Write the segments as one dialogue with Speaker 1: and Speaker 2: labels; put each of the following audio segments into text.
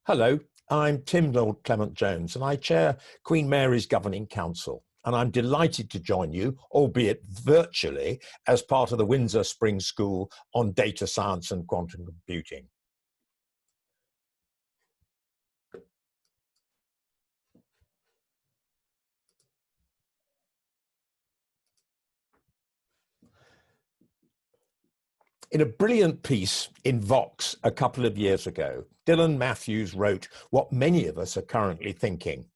Speaker 1: Hello, I'm Tim Lord Clement-Jones and I chair Queen Mary's Governing Council. And I'm delighted to join you, albeit virtually, as part of the Windsor Spring School on Data Science and Quantum Computing. In a brilliant piece in Vox a couple of years ago, Dylan Matthews wrote what many of us are currently thinking.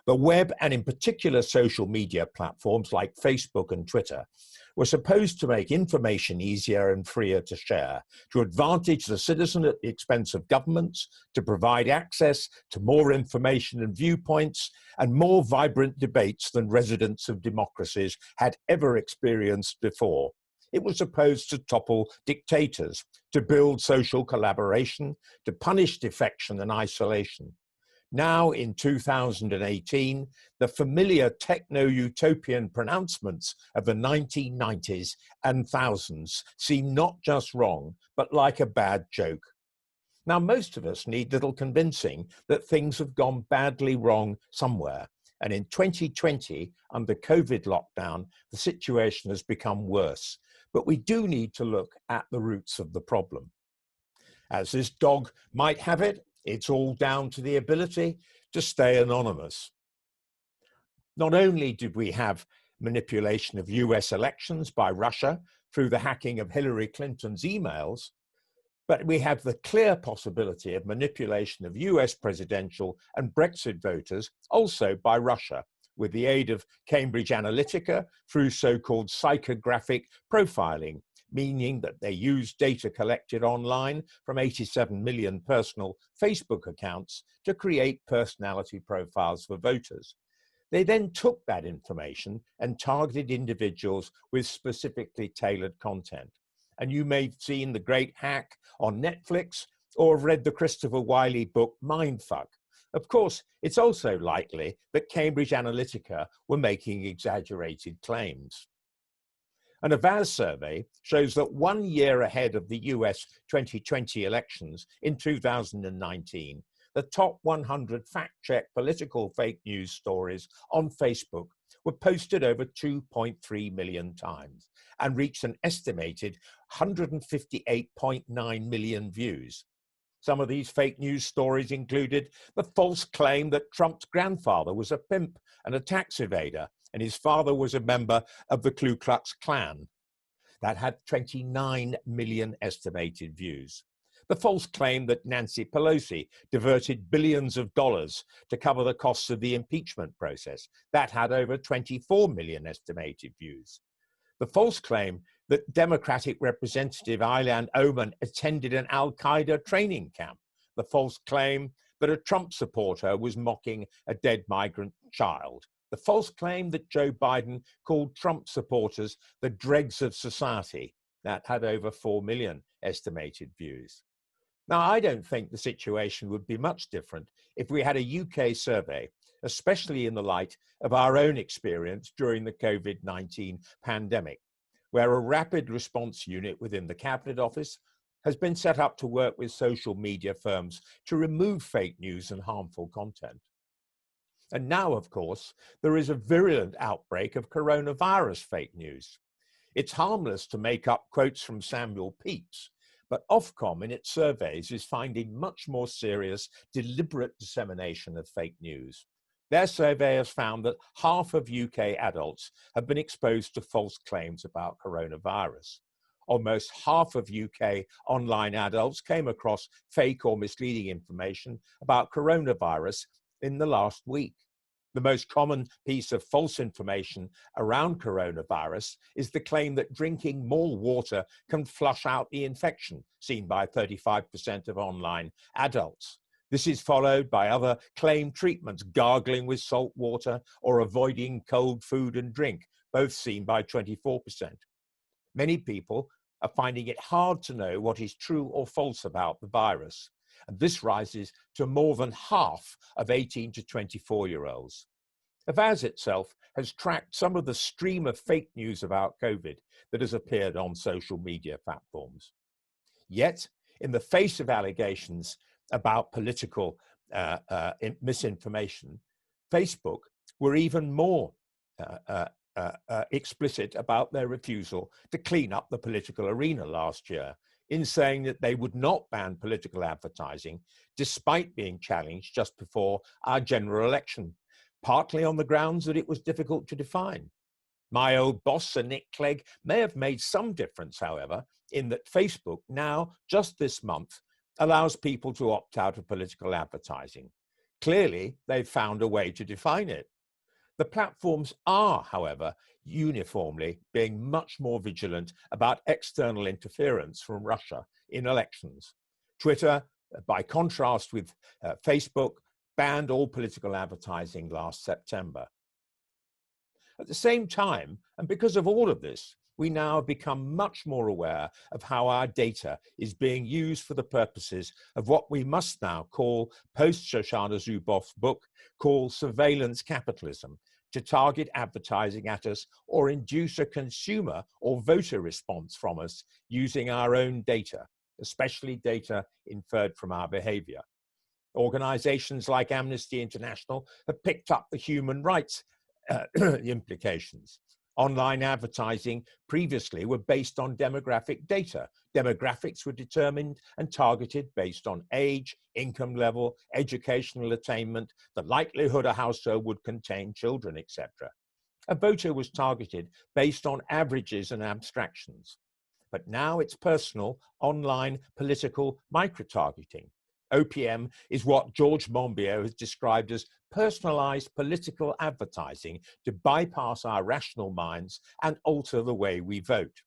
Speaker 1: The web, and in particular social media platforms like Facebook and Twitter, were supposed to make information easier and freer to share, to advantage the citizen at the expense of governments, to provide access to more information and viewpoints, and more vibrant debates than residents of democracies had ever experienced before. It was supposed to topple dictators, to build social collaboration, to punish defection and isolation. Now, in 2018, the familiar techno-utopian pronouncements of the 1990s and thousands seem not just wrong, but like a bad joke. Now, most of us need little convincing that things have gone badly wrong somewhere. And in 2020, under COVID lockdown, the situation has become worse. But we do need to look at the roots of the problem. As this dog might have it, it's all down to the ability to stay anonymous. Not only did we have manipulation of US elections by Russia through the hacking of Hillary Clinton's emails, but we have the clear possibility of manipulation of US presidential and Brexit voters also by Russia, with the aid of Cambridge Analytica through so-called psychographic profiling, meaning that they use data collected online from 87 million personal Facebook accounts to create personality profiles for voters. They then took that information and targeted individuals with specifically tailored content. And you may have seen The Great Hack on Netflix or have read the Christopher Wiley book Mindfuck. Of course, it's also likely that Cambridge Analytica were making exaggerated claims. An Avaz survey shows that 1 year ahead of the US 2020 elections in 2019, the top 100 fact-check political fake news stories on Facebook were posted over 2.3 million times and reached an estimated 158.9 million views. Some of these fake news stories included the false claim that Trump's grandfather was a pimp and a tax evader, and his father was a member of the Ku Klux Klan. That had 29 million estimated views. The false claim that Nancy Pelosi diverted billions of dollars to cover the costs of the impeachment process. That had over 24 million estimated views. The false claim that Democratic Representative Ilhan Omar attended an al-Qaeda training camp. The false claim that a Trump supporter was mocking a dead migrant child. The false claim that Joe Biden called Trump supporters the dregs of society. That had over 4 million estimated views. Now, I don't think the situation would be much different if we had a UK survey, especially in the light of our own experience during the COVID-19 pandemic, where a rapid response unit within the Cabinet Office has been set up to work with social media firms to remove fake news and harmful content. And now, of course, there is a virulent outbreak of coronavirus fake news. It's harmless to make up quotes from Samuel Pepys, but Ofcom in its surveys is finding much more serious, deliberate dissemination of fake news. Their survey has found that half of UK adults have been exposed to false claims about coronavirus. Almost half of UK online adults came across fake or misleading information about coronavirus in the last week. The most common piece of false information around coronavirus is the claim that drinking more water can flush out the infection, seen by 35% of online adults. This is followed by other claimed treatments, gargling with salt water or avoiding cold food and drink, both seen by 24%. Many people are finding it hard to know what is true or false about the virus. And this rises to more than half of 18 to 24-year-olds. Avaz itself has tracked some of the stream of fake news about COVID that has appeared on social media platforms. Yet, in the face of allegations about political misinformation, Facebook were even more explicit about their refusal to clean up the political arena last year, in saying that they would not ban political advertising, despite being challenged just before our general election, partly on the grounds that it was difficult to define. My old boss, Sir Nick Clegg, may have made some difference, however, in that Facebook now, just this month, allows people to opt out of political advertising. Clearly, they've found a way to define it. The platforms are, however, uniformly being much more vigilant about external interference from Russia in elections. Twitter, by contrast with Facebook, banned all political advertising last September. At the same time, and because of all of this, we now have become much more aware of how our data is being used for the purposes of what we must now call, post Shoshana Zuboff's book, called surveillance capitalism, to target advertising at us or induce a consumer or voter response from us using our own data, especially data inferred from our behavior. Organizations like Amnesty International have picked up the human rights implications. Online advertising previously were based on demographic data. Demographics were determined and targeted based on age, income level, educational attainment, the likelihood a household would contain children, etc. A voter was targeted based on averages and abstractions. But now it's personal, online, political micro-targeting. OPM is what George Monbiot has described as personalized political advertising to bypass our rational minds and alter the way we vote.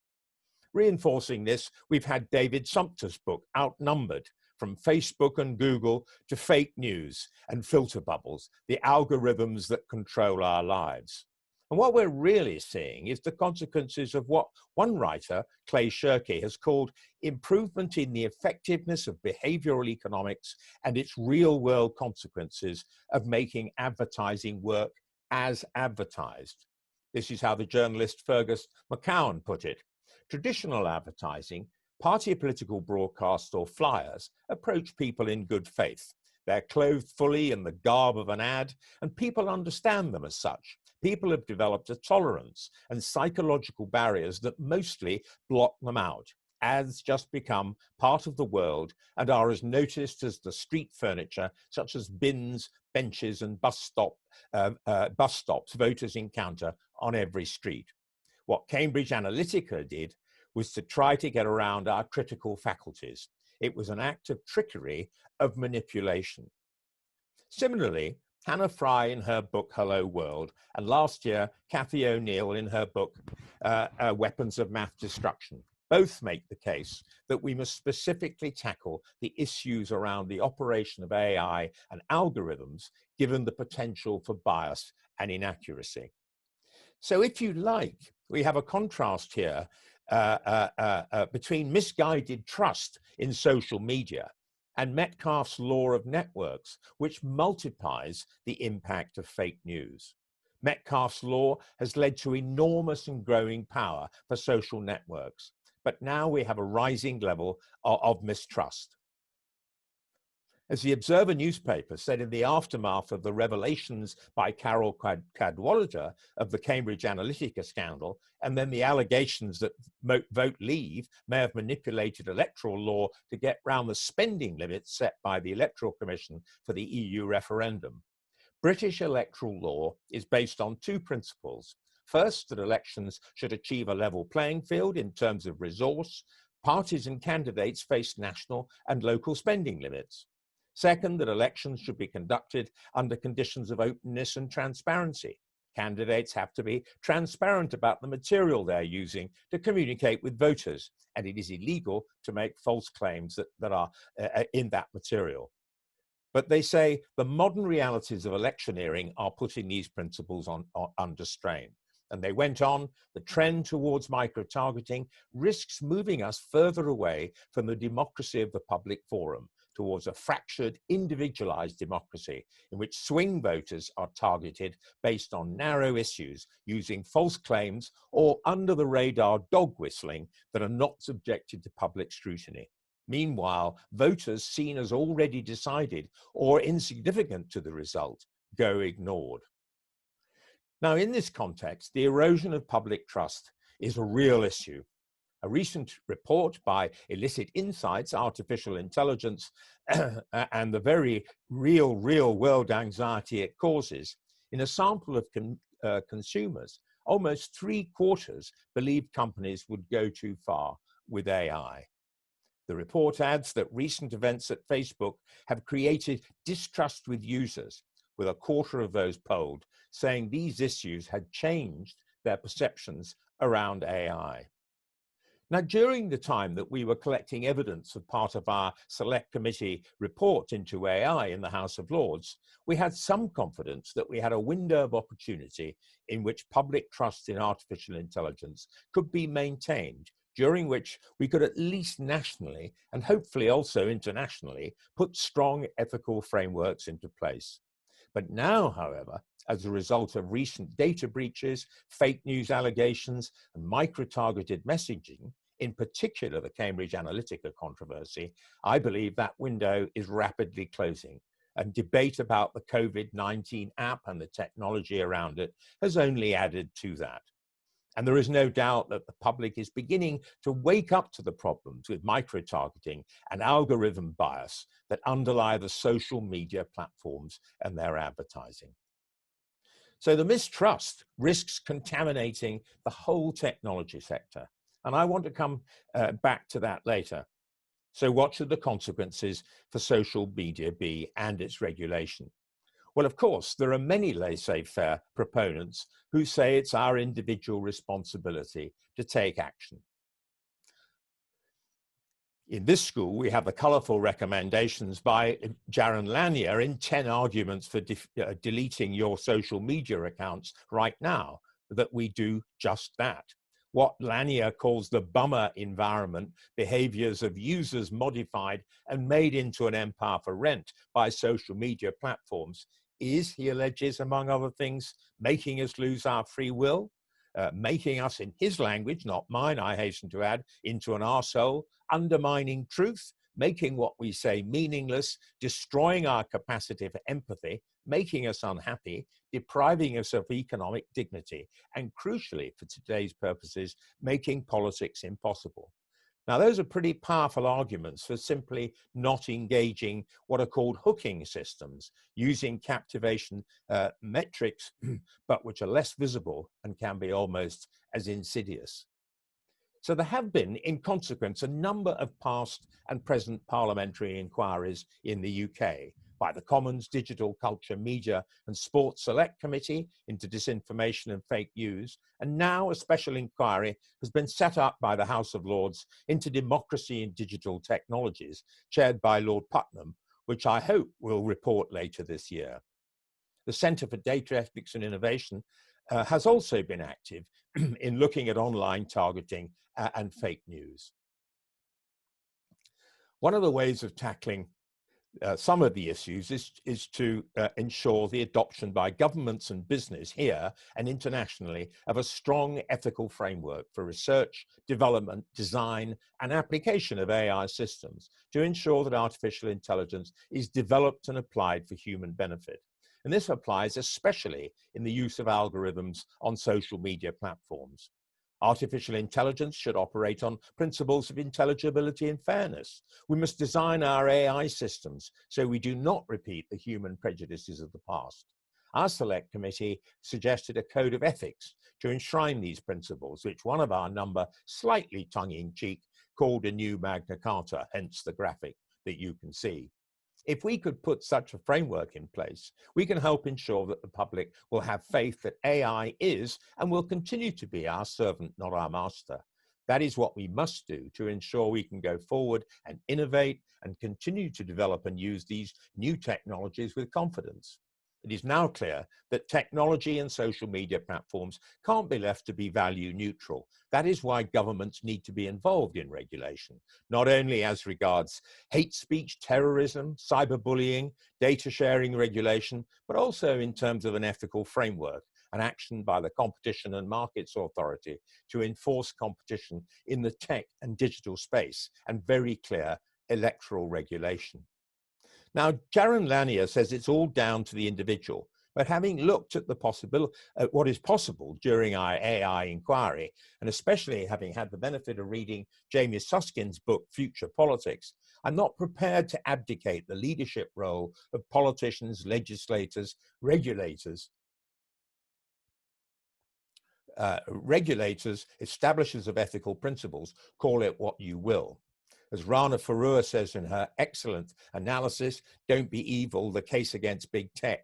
Speaker 1: Reinforcing this, we've had David Sumpter's book, Outnumbered, From Facebook and Google to Fake News and Filter Bubbles, the algorithms that control our lives. And what we're really seeing is the consequences of what one writer, Clay Shirky, has called improvement in the effectiveness of behavioral economics and its real-world consequences of making advertising work as advertised. This is how the journalist Fergus McCowan put it. Traditional advertising, party political broadcasts or flyers, approach people in good faith. They're clothed fully in the garb of an ad, and people understand them as such. People have developed a tolerance and psychological barriers that mostly block them out. Ads just become part of the world and are as noticed as the street furniture, such as bins, benches, and bus stops voters encounter on every street. What Cambridge Analytica did was to try to get around our critical faculties. It was an act of trickery, of manipulation. Similarly, Hannah Fry in her book Hello World, and last year Cathy O'Neill in her book Weapons of Mass Destruction, both make the case that we must specifically tackle the issues around the operation of AI and algorithms, given the potential for bias and inaccuracy. So if you like, we have a contrast here between misguided trust in social media and Metcalfe's law of networks, which multiplies the impact of fake news. Metcalfe's law has led to enormous and growing power for social networks, but now we have a rising level of mistrust. As the Observer newspaper said in the aftermath of the revelations by Carol Cadwallader of the Cambridge Analytica scandal, and then the allegations that Vote Leave may have manipulated electoral law to get round the spending limits set by the Electoral Commission for the EU referendum. British electoral law is based on two principles. First, that elections should achieve a level playing field in terms of resource. Parties and candidates face national and local spending limits. Second, that elections should be conducted under conditions of openness and transparency. Candidates have to be transparent about the material they're using to communicate with voters, and it is illegal to make false claims that are in that material. But they say the modern realities of electioneering are putting these principles under strain. And they went on, the trend towards micro-targeting risks moving us further away from the democracy of the public forum, towards a fractured, individualized democracy in which swing voters are targeted based on narrow issues, using false claims or under-the-radar dog whistling that are not subjected to public scrutiny. Meanwhile, voters seen as already decided or insignificant to the result go ignored. Now, in this context, the erosion of public trust is a real issue. A recent report by Illicit Insights, Artificial Intelligence, and the very real world anxiety it causes, in a sample of consumers, almost 3/4 believed companies would go too far with AI. The report adds that recent events at Facebook have created distrust with users, with 1/4 of those polled saying these issues had changed their perceptions around AI. Now, during the time that we were collecting evidence as part of our select committee report into AI in the House of Lords, we had some confidence that we had a window of opportunity in which public trust in artificial intelligence could be maintained, during which we could at least nationally and hopefully also internationally put strong ethical frameworks into place. But now, however, as a result of recent data breaches, fake news allegations, and micro-targeted messaging, in particular the Cambridge Analytica controversy, I believe that window is rapidly closing. And debate about the COVID-19 app and the technology around it has only added to that. And there is no doubt that the public is beginning to wake up to the problems with micro-targeting and algorithm bias that underlie the social media platforms and their advertising. So the mistrust risks contaminating the whole technology sector. And I want to come back to that later. So what should the consequences for social media be and its regulation? Well, of course, there are many laissez-faire proponents who say it's our individual responsibility to take action. In this school, we have the colourful recommendations by Jaron Lanier in 10 arguments for deleting your social media accounts right now, that we do just that. What Lanier calls the bummer environment, behaviors of users modified and made into an empire for rent by social media platforms, is, he alleges, among other things, making us lose our free will, making us, in his language, not mine, I hasten to add, into an arsehole, undermining truth, making what we say meaningless, destroying our capacity for empathy, making us unhappy, depriving us of economic dignity, and crucially, for today's purposes, making politics impossible. Now, those are pretty powerful arguments for simply not engaging what are called hooking systems, using captivation metrics, but which are less visible and can be almost as insidious. So there have been, in consequence, a number of past and present parliamentary inquiries in the UK by the Commons Digital Culture, Media and Sports Select Committee into disinformation and fake news, and now a special inquiry has been set up by the House of Lords into democracy and digital technologies, chaired by Lord Putnam, which I hope will report later this year. The Centre for Data Ethics and Innovation has also been active in looking at online targeting and fake news. One of the ways of tackling some of the issues is to ensure the adoption by governments and business here and internationally of a strong ethical framework for research, development, design, and application of AI systems to ensure that artificial intelligence is developed and applied for human benefit. And this applies especially in the use of algorithms on social media platforms. Artificial intelligence should operate on principles of intelligibility and fairness. We must design our AI systems so we do not repeat the human prejudices of the past. Our select committee suggested a code of ethics to enshrine these principles, which one of our number, slightly tongue-in-cheek, called a new Magna Carta, hence the graphic that you can see. If we could put such a framework in place, we can help ensure that the public will have faith that AI is and will continue to be our servant, not our master. That is what we must do to ensure we can go forward and innovate and continue to develop and use these new technologies with confidence. It is now clear that technology and social media platforms can't be left to be value neutral. That is why governments need to be involved in regulation, not only as regards hate speech, terrorism, cyberbullying, data sharing regulation, but also in terms of an ethical framework and action by the Competition and Markets Authority to enforce competition in the tech and digital space, and very clear electoral regulation. Now, Jaron Lanier says it's all down to the individual, but having looked at what is possible during our AI inquiry, and especially having had the benefit of reading Jamie Susskind's book, Future Politics, I'm not prepared to abdicate the leadership role of politicians, legislators, regulators, establishers of ethical principles, call it what you will. As Rana Farooq says in her excellent analysis, Don't Be Evil, the case against big tech.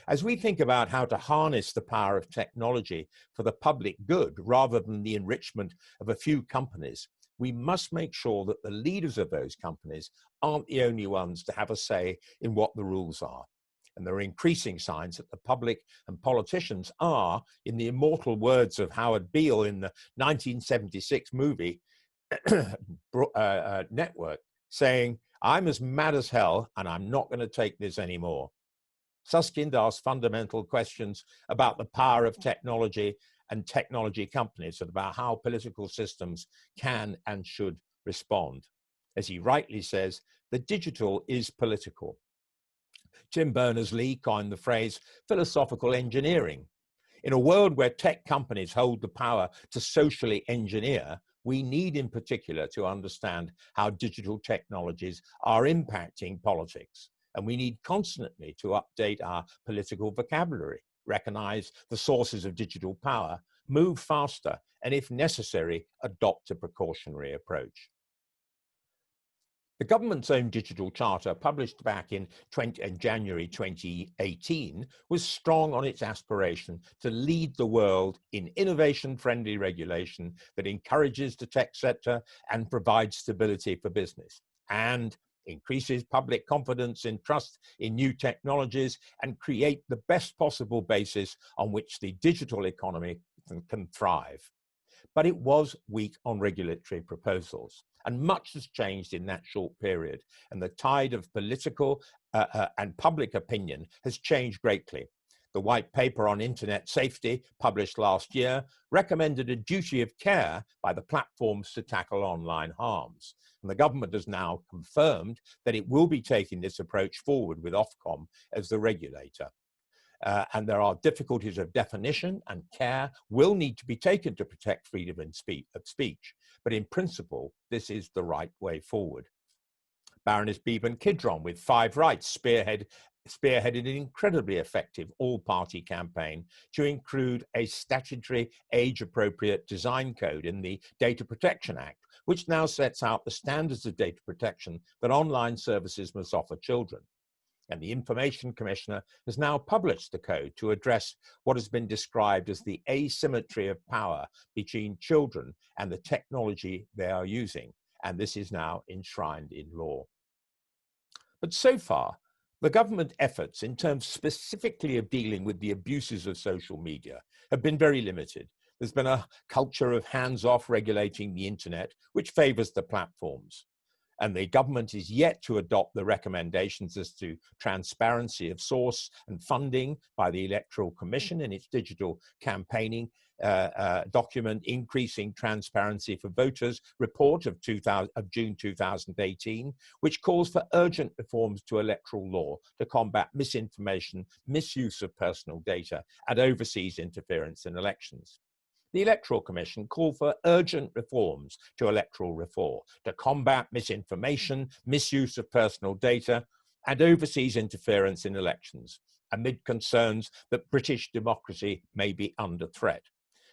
Speaker 1: As we think about how to harness the power of technology for the public good rather than the enrichment of a few companies, we must make sure that the leaders of those companies aren't the only ones to have a say in what the rules are. And there are increasing signs that the public and politicians are, in the immortal words of Howard Beale in the 1976 movie Network, saying, I'm as mad as hell and I'm not going to take this anymore. Susskind asks fundamental questions about the power of technology and technology companies and about how political systems can and should respond. As he rightly says, the digital is political. Tim Berners-Lee coined the phrase philosophical engineering. In a world where tech companies hold the power to socially engineer, we need in particular to understand how digital technologies are impacting politics. And we need constantly to update our political vocabulary, recognize the sources of digital power, move faster, and if necessary, adopt a precautionary approach. The government's own digital charter, published back in January 2018, was strong on its aspiration to lead the world in innovation-friendly regulation that encourages the tech sector and provides stability for business, and increases public confidence and trust in new technologies and create the best possible basis on which the digital economy can thrive. But it was weak on regulatory proposals. And much has changed in that short period. And the tide of political and public opinion has changed greatly. The white paper on internet safety, published last year, recommended a duty of care by the platforms to tackle online harms. And the government has now confirmed that it will be taking this approach forward with Ofcom as the regulator. And there are difficulties of definition, and care will need to be taken to protect freedom of speech. But in principle, this is the right way forward. Baroness Bevan Kidron, with 5 Rights, spearheaded an incredibly effective all-party campaign to include a statutory age-appropriate design code in the Data Protection Act, which now sets out the standards of data protection that online services must offer children. And the Information Commissioner has now published the code to address what has been described as the asymmetry of power between children and the technology they are using. And this is now enshrined in law. But so far, the government efforts in terms specifically of dealing with the abuses of social media have been very limited. There's been a culture of hands-off regulating the internet, which favors the platforms. And the government is yet to adopt the recommendations as to transparency of source and funding by the Electoral Commission in its digital campaigning document, Increasing Transparency for Voters report of June 2018, which calls for urgent reforms to electoral law to combat misinformation, misuse of personal data, and overseas interference in elections. The Electoral Commission called for urgent reforms to electoral reform to combat misinformation, misuse of personal data, and overseas interference in elections, amid concerns that British democracy may be under threat.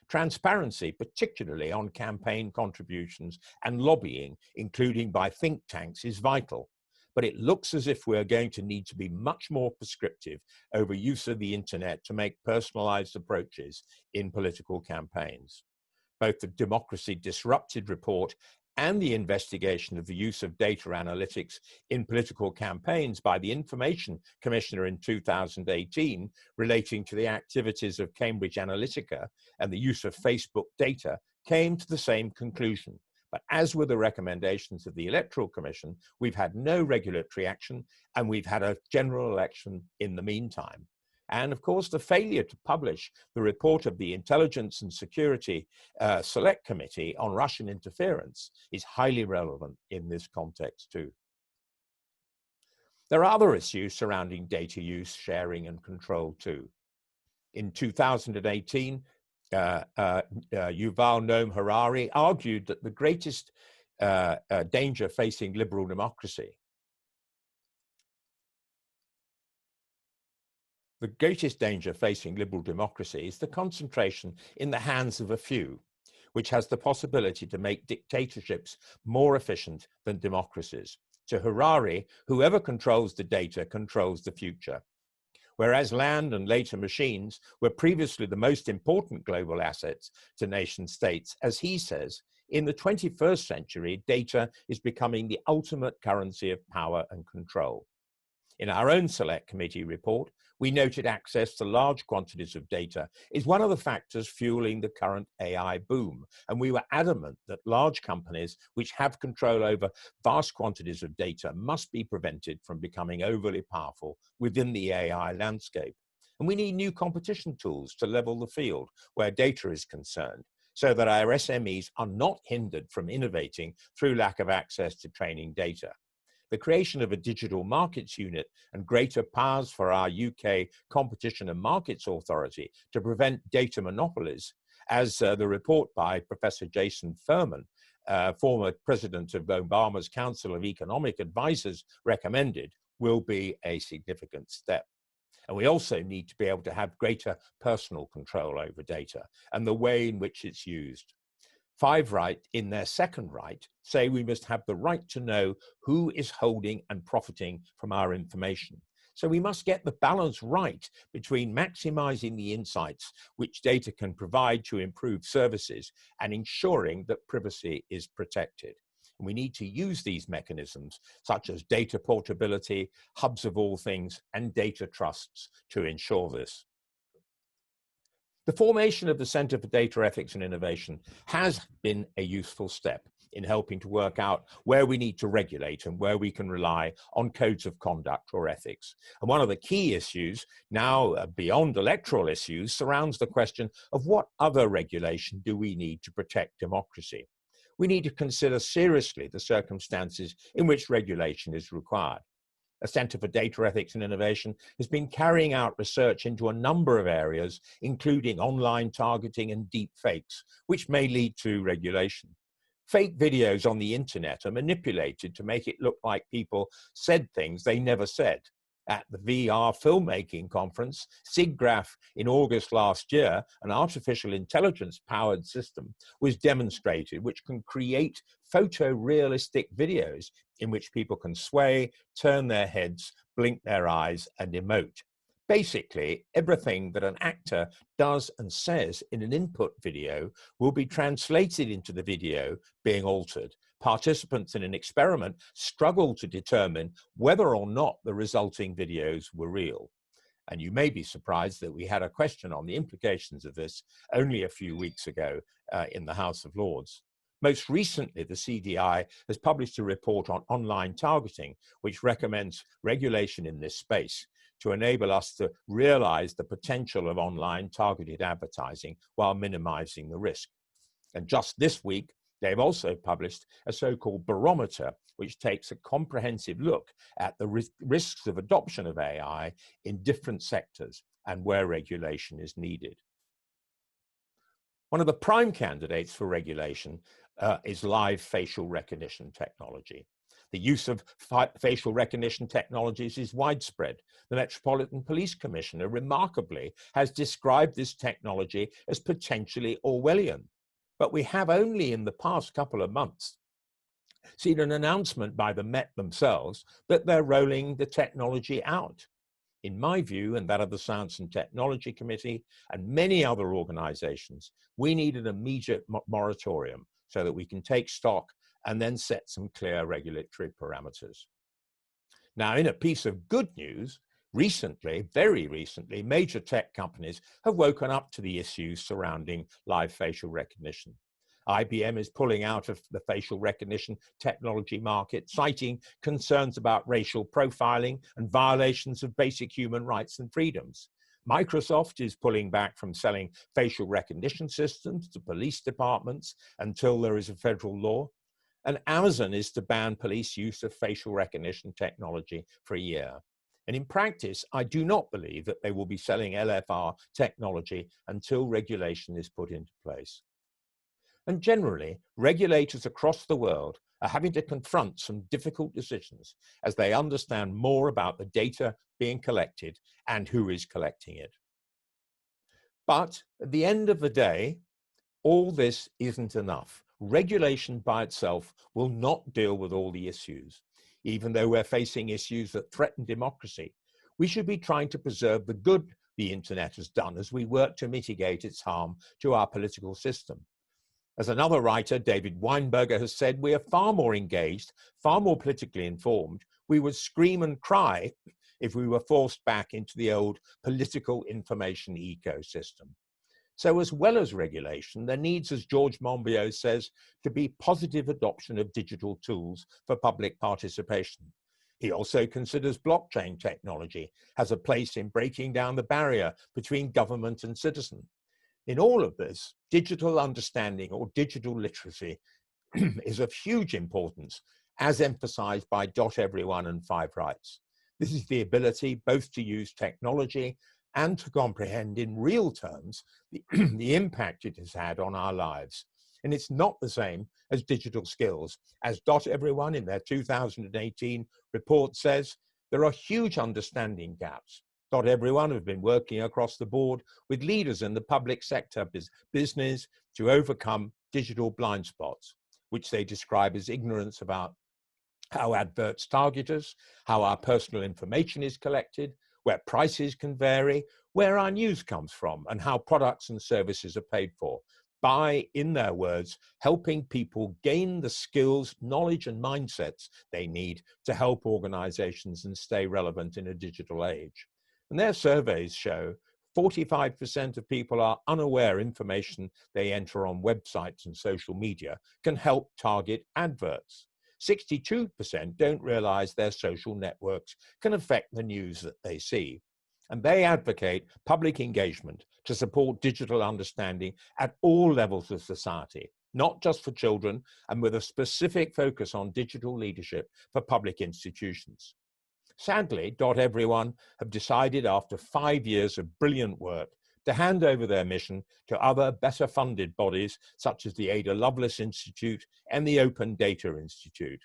Speaker 1: Transparency, particularly on campaign contributions and lobbying, including by think tanks, is vital. But it looks as if we're going to need to be much more prescriptive over use of the internet to make personalized approaches in political campaigns. Both the Democracy Disrupted report and the investigation of the use of data analytics in political campaigns by the Information Commissioner in 2018 relating to the activities of Cambridge Analytica and the use of Facebook data came to the same conclusion. But as with the recommendations of the Electoral Commission, we've had no regulatory action, and we've had a general election in the meantime. And of course, the failure to publish the report of the Intelligence and Security Select Committee on Russian interference is highly relevant in this context too. There are other issues surrounding data use, sharing, and control too. In 2018, Yuval Noam Harari argued that the greatest danger facing liberal democracy is the concentration in the hands of a few, which has the possibility to make dictatorships more efficient than democracies. To Harari, whoever controls the data controls the future. Whereas land and later machines were previously the most important global assets to nation states, as he says, in the 21st century, data is becoming the ultimate currency of power and control. In our own Select Committee report, we noted access to large quantities of data is one of the factors fueling the current AI boom, and we were adamant that large companies which have control over vast quantities of data must be prevented from becoming overly powerful within the AI landscape. And we need new competition tools to level the field where data is concerned, so that our SMEs are not hindered from innovating through lack of access to training data. The creation of a digital markets unit and greater powers for our UK Competition and Markets Authority to prevent data monopolies, as the report by Professor Jason Furman, former president of Obama's Council of Economic Advisors, recommended, will be a significant step. And we also need to be able to have greater personal control over data and the way in which it's used. Five Right, in their second right, say we must have the right to know who is holding and profiting from our information. So we must get the balance right between maximizing the insights which data can provide to improve services and ensuring that privacy is protected. And we need to use these mechanisms, such as data portability, hubs of all things, and data trusts to ensure this. The formation of the Center for Data Ethics and Innovation has been a useful step in helping to work out where we need to regulate and where we can rely on codes of conduct or ethics. And one of the key issues, now beyond electoral issues, surrounds the question of what other regulation do we need to protect democracy. We need to consider seriously the circumstances in which regulation is required. The Center for Data Ethics and Innovation has been carrying out research into a number of areas, including online targeting and deep fakes, which may lead to regulation. Fake videos on the internet are manipulated to make it look like people said things they never said. At the VR filmmaking conference, SIGGRAPH, in August last year, an artificial intelligence-powered system was demonstrated which can create photorealistic videos in which people can sway, turn their heads, blink their eyes, and emote. Basically, everything that an actor does and says in an input video will be translated into the video being altered. Participants in an experiment struggled to determine whether or not the resulting videos were real. And you may be surprised that we had a question on the implications of this only a few weeks ago in the House of Lords. Most recently, the CDI has published a report on online targeting, which recommends regulation in this space to enable us to realize the potential of online targeted advertising while minimizing the risk. And just this week, they've also published a so-called barometer, which takes a comprehensive look at the risks of adoption of AI in different sectors and where regulation is needed. One of the prime candidates for regulation is live facial recognition technology. The use of facial recognition technologies is widespread. The Metropolitan Police Commissioner remarkably has described this technology as potentially Orwellian. But we have only in the past couple of months seen an announcement by the Met themselves that they're rolling the technology out. In my view, and that of the Science and Technology Committee and many other organizations, we need an immediate moratorium so that we can take stock and then set some clear regulatory parameters. Now, in a piece of good news, recently, very recently, major tech companies have woken up to the issues surrounding live facial recognition. IBM is pulling out of the facial recognition technology market, citing concerns about racial profiling and violations of basic human rights and freedoms. Microsoft is pulling back from selling facial recognition systems to police departments until there is a federal law. And Amazon is to ban police use of facial recognition technology for a year. And in practice, I do not believe that they will be selling LFR technology until regulation is put into place. And generally, regulators across the world are having to confront some difficult decisions as they understand more about the data being collected and who is collecting it. But at the end of the day, all this isn't enough. Regulation by itself will not deal with all the issues. Even though we're facing issues that threaten democracy, we should be trying to preserve the good the internet has done as we work to mitigate its harm to our political system. As another writer, David Weinberger, has said, we are far more engaged, far more politically informed. We would scream and cry if we were forced back into the old political information ecosystem. So as well as regulation, there needs, as George Monbiot says, to be positive adoption of digital tools for public participation. He also considers blockchain technology has a place in breaking down the barrier between government and citizen. In all of this, digital understanding or digital literacy is of huge importance, as emphasized by Everyone and Five Rights. This is the ability both to use technology and to comprehend in real terms the impact it has had on our lives. And it's not the same as digital skills. As Everyone in their 2018 report says, there are huge understanding gaps. Everyone have been working across the board with leaders in the public sector business to overcome digital blind spots, which they describe as ignorance about how adverts target us, how our personal information is collected, where prices can vary, where our news comes from, and how products and services are paid for, by, in their words, helping people gain the skills, knowledge, and mindsets they need to help organizations and stay relevant in a digital age. And their surveys show 45% of people are unaware information they enter on websites and social media can help target adverts. 62% don't realize their social networks can affect the news that they see. And they advocate public engagement to support digital understanding at all levels of society, not just for children, and with a specific focus on digital leadership for public institutions. Sadly, Everyone have decided after 5 years of brilliant work to hand over their mission to other better funded bodies such as the Ada Lovelace Institute and the Open Data Institute.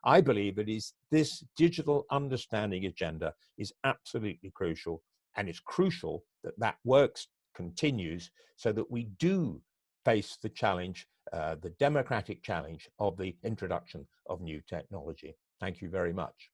Speaker 1: I believe it is this digital understanding agenda is absolutely crucial, and it's crucial that that work continues so that we do face the challenge, the democratic challenge of the introduction of new technology. Thank you very much.